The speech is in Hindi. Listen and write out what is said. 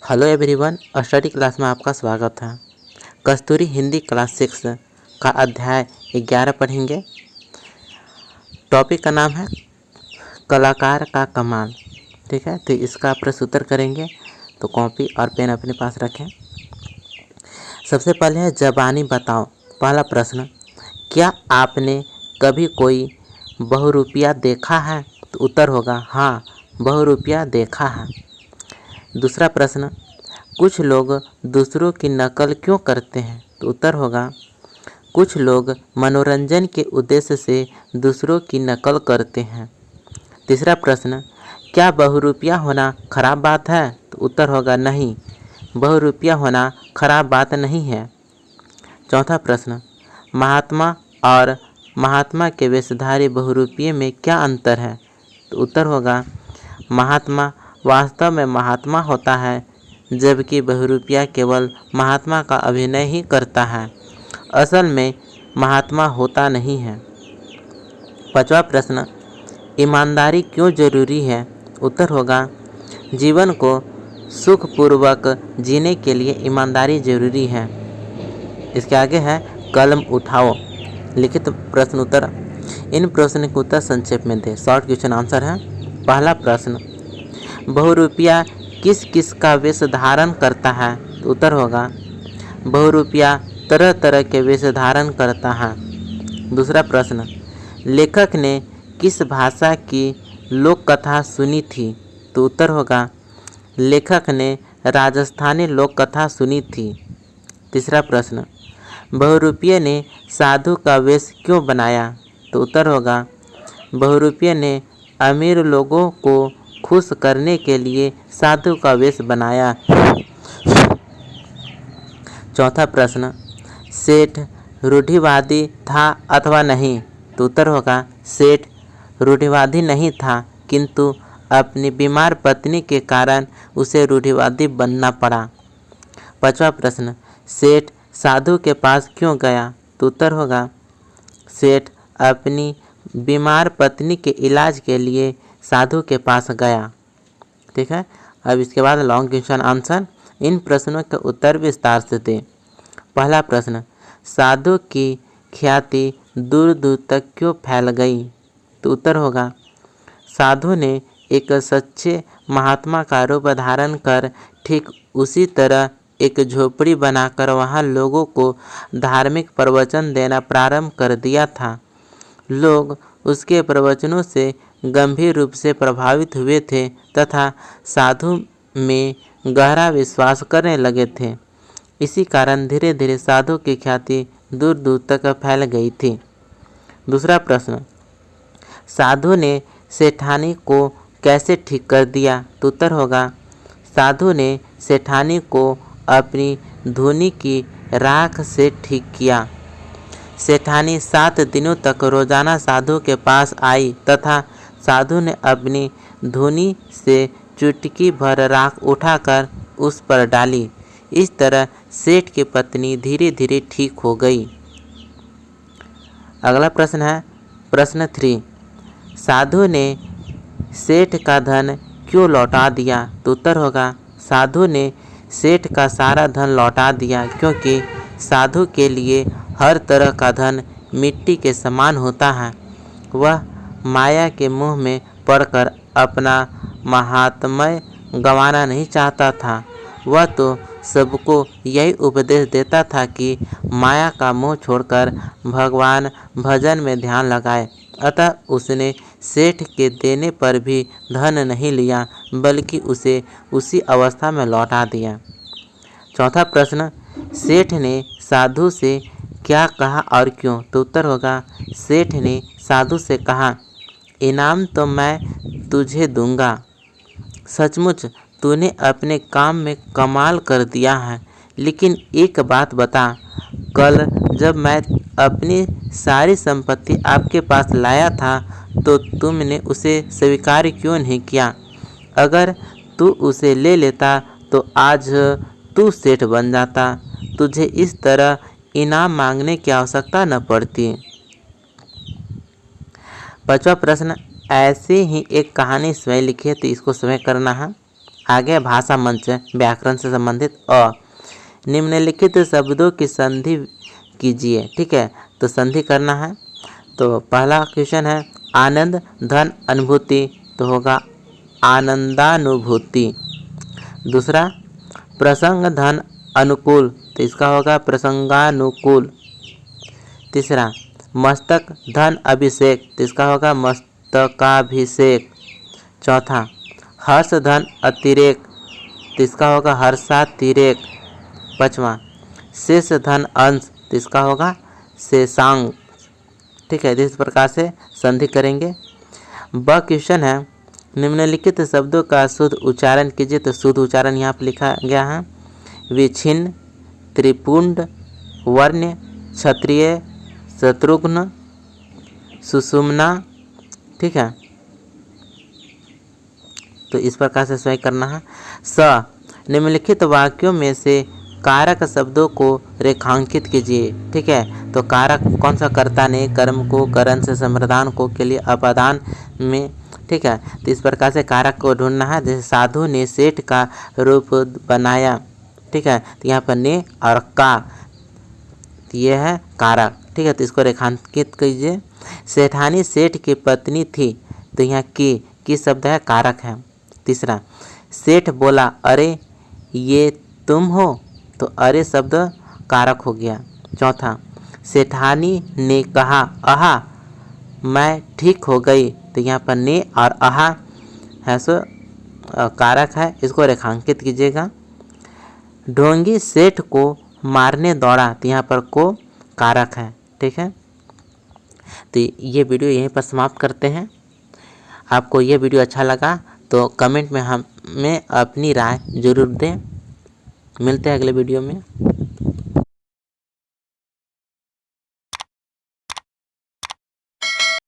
हेलो एवरीवन, स्टडी क्लास में आपका स्वागत है। कस्तूरी हिंदी क्लास 6 का अध्याय 11 पढ़ेंगे। टॉपिक का नाम है कलाकार का कमाल। ठीक है, तो इसका प्रश्नोत्तर करेंगे, तो कॉपी और पेन अपने पास रखें। सबसे पहले है ज़बानी बताओ। पहला प्रश्न, क्या आपने कभी कोई बहुरूपिया देखा है? तो उत्तर होगा हाँ, बहुरूपिया देखा है। दूसरा प्रश्न, कुछ लोग दूसरों की नकल क्यों करते हैं? तो उत्तर होगा कुछ लोग मनोरंजन के उद्देश्य से दूसरों की नकल करते हैं। तीसरा प्रश्न, क्या बहुरूपिया होना खराब बात है? तो उत्तर होगा नहीं, बहुरूपिया होना खराब बात नहीं है। चौथा प्रश्न, महात्मा और महात्मा के वेशधारी बहुरूपिये में क्या अंतर है? तो उत्तर होगा महात्मा वास्तव में महात्मा होता है, जबकि बहुरूपिया केवल महात्मा का अभिनय ही करता है, असल में महात्मा होता नहीं है। पांचवा प्रश्न, ईमानदारी क्यों जरूरी है? उत्तर होगा जीवन को सुखपूर्वक जीने के लिए ईमानदारी जरूरी है। इसके आगे है कलम उठाओ, लिखित प्रश्न उत्तर। इन प्रश्न के उत्तर संक्षेप में दे। शॉर्ट क्वेश्चन आंसर है। पहला प्रश्न, बहुरूपिया किस किस का वेश धारण करता है? तो उत्तर होगा बहुरूपिया तरह तरह के वेश धारण करता है। दूसरा प्रश्न, लेखक ने किस भाषा की लोक कथा सुनी थी? तो उत्तर होगा लेखक ने राजस्थानी लोक कथा सुनी थी। तीसरा प्रश्न, बहुरूपिये ने साधु का वेश क्यों बनाया? तो उत्तर होगा बहुरूपिये ने अमीर लोगों को खुश करने के लिए साधु का वेश बनाया। चौथा प्रश्न, सेठ रूढ़िवादी था अथवा नहीं? तो उत्तर होगा सेठ रूढ़िवादी नहीं था, किंतु अपनी बीमार पत्नी के कारण उसे रूढ़िवादी बनना पड़ा। पांचवा प्रश्न, सेठ साधु के पास क्यों गया? तो उत्तर होगा सेठ अपनी बीमार पत्नी के इलाज के लिए साधु के पास गया। ठीक है, अब इसके बाद लॉन्ग क्वेश्चन आंसर। इन प्रश्नों के उत्तर विस्तार से दें। पहला प्रश्न, साधु की ख्याति दूर दूर तक क्यों फैल गई? तो उत्तर होगा साधु ने एक सच्चे महात्मा का रूप धारण कर ठीक उसी तरह एक झोपड़ी बनाकर वहाँ लोगों को धार्मिक प्रवचन देना प्रारंभ कर दिया था। लोग उसके प्रवचनों से गंभीर रूप से प्रभावित हुए थे तथा साधु में गहरा विश्वास करने लगे थे। इसी कारण धीरे धीरे साधु की ख्याति दूर दूर तक फैल गई थी। दूसरा प्रश्न, साधु ने सेठानी को कैसे ठीक कर दिया? तो उत्तर होगा साधु ने सेठानी को अपनी धुनी की राख से ठीक किया। सेठानी 7 दिनों तक रोजाना साधु के पास आई तथा साधु ने अपनी धुनी से चुटकी भर राख उठाकर उस पर डाली। इस तरह सेठ की पत्नी धीरे धीरे ठीक हो गई। अगला प्रश्न है प्रश्न 3, साधु ने सेठ का धन क्यों लौटा दिया? तो उत्तर होगा साधु ने सेठ का सारा धन लौटा दिया, क्योंकि साधु के लिए हर तरह का धन मिट्टी के समान होता है। वह माया के मुँह में पड़कर अपना महात्म्य गंवाना नहीं चाहता था। वह तो सबको यही उपदेश देता था कि माया का मोह छोड़कर भगवान भजन में ध्यान लगाए। अतः उसने सेठ के देने पर भी धन नहीं लिया, बल्कि उसे उसी अवस्था में लौटा दिया। चौथा प्रश्न, सेठ ने साधु से क्या कहा और क्यों? तो उत्तर होगा सेठ ने साधु से कहा, इनाम तो मैं तुझे दूंगा। सचमुच तूने अपने काम में कमाल कर दिया है, लेकिन एक बात बता, कल जब मैं अपनी सारी संपत्ति आपके पास लाया था तो तुमने उसे स्वीकार क्यों नहीं किया? अगर तू उसे ले लेता तो आज तू सेठ बन जाता, तुझे इस तरह इनाम मांगने की आवश्यकता न पड़ती। पांचवा प्रश्न, ऐसे ही एक कहानी स्वयं लिखी है, तो इसको स्वयं करना है। आगे भाषा मंच व्याकरण से संबंधित अ। निम्नलिखित शब्दों की संधि कीजिए। ठीक है, तो संधि करना है। तो पहला क्वेश्चन है आनंद धन अनुभूति, तो होगा आनंदानुभूति। दूसरा प्रसंग धन अनुकूल, तो इसका होगा प्रसंगानुकूल। तीसरा मस्तक धन अभिषेक, तो इसका होगा मस्तकाभिषेक। चौथा हर्ष धन अतिरेक, तो इसका होगा हर्षातिरेक। पाँचवा शेष धन अंश, तो इसका होगा शेषांश। ठीक है, इस प्रकार से संधि करेंगे। ब क्वेश्चन है निम्नलिखित शब्दों का शुद्ध उच्चारण कीजिए। तो शुद्ध उच्चारण यहाँ पर लिखा गया है विच्छिन्न, त्रिपुंड, वर्ण, क्षत्रिय, शत्रुघ्न, सुषुम्ना। ठीक है, तो इस प्रकार से स्वयं करना है। स निम्नलिखित वाक्यों में से कारक शब्दों को रेखांकित कीजिए। ठीक है, तो कारक कौन सा, कर्ता ने कर्म को, करण से संप्रदान को के लिए अपादान में। ठीक है, तो इस प्रकार से कारक को ढूंढना है। जैसे साधु ने सेठ का रूप बनाया। ठीक है, तो यहाँ पर ने और का, तो ये है कारक। ठीक है, तो इसको रेखांकित कीजिए। सेठानी सेठ की पत्नी थी, तो यहाँ की शब्द है कारक है। तीसरा सेठ बोला अरे ये तुम हो, तो अरे शब्द कारक हो गया। चौथा सेठानी ने कहा आहा मैं ठीक हो गई, तो यहाँ पर ने और आहा है सो कारक है, इसको रेखांकित कीजिएगा। ढोंगी सेठ को मारने दौड़ा, तो यहाँ पर को कारक है। ठीक है, तो ये वीडियो यहीं पर समाप्त करते हैं। आपको ये वीडियो अच्छा लगा तो कमेंट में हमें अपनी राय जरूर दें। मिलते हैं अगले वीडियो में।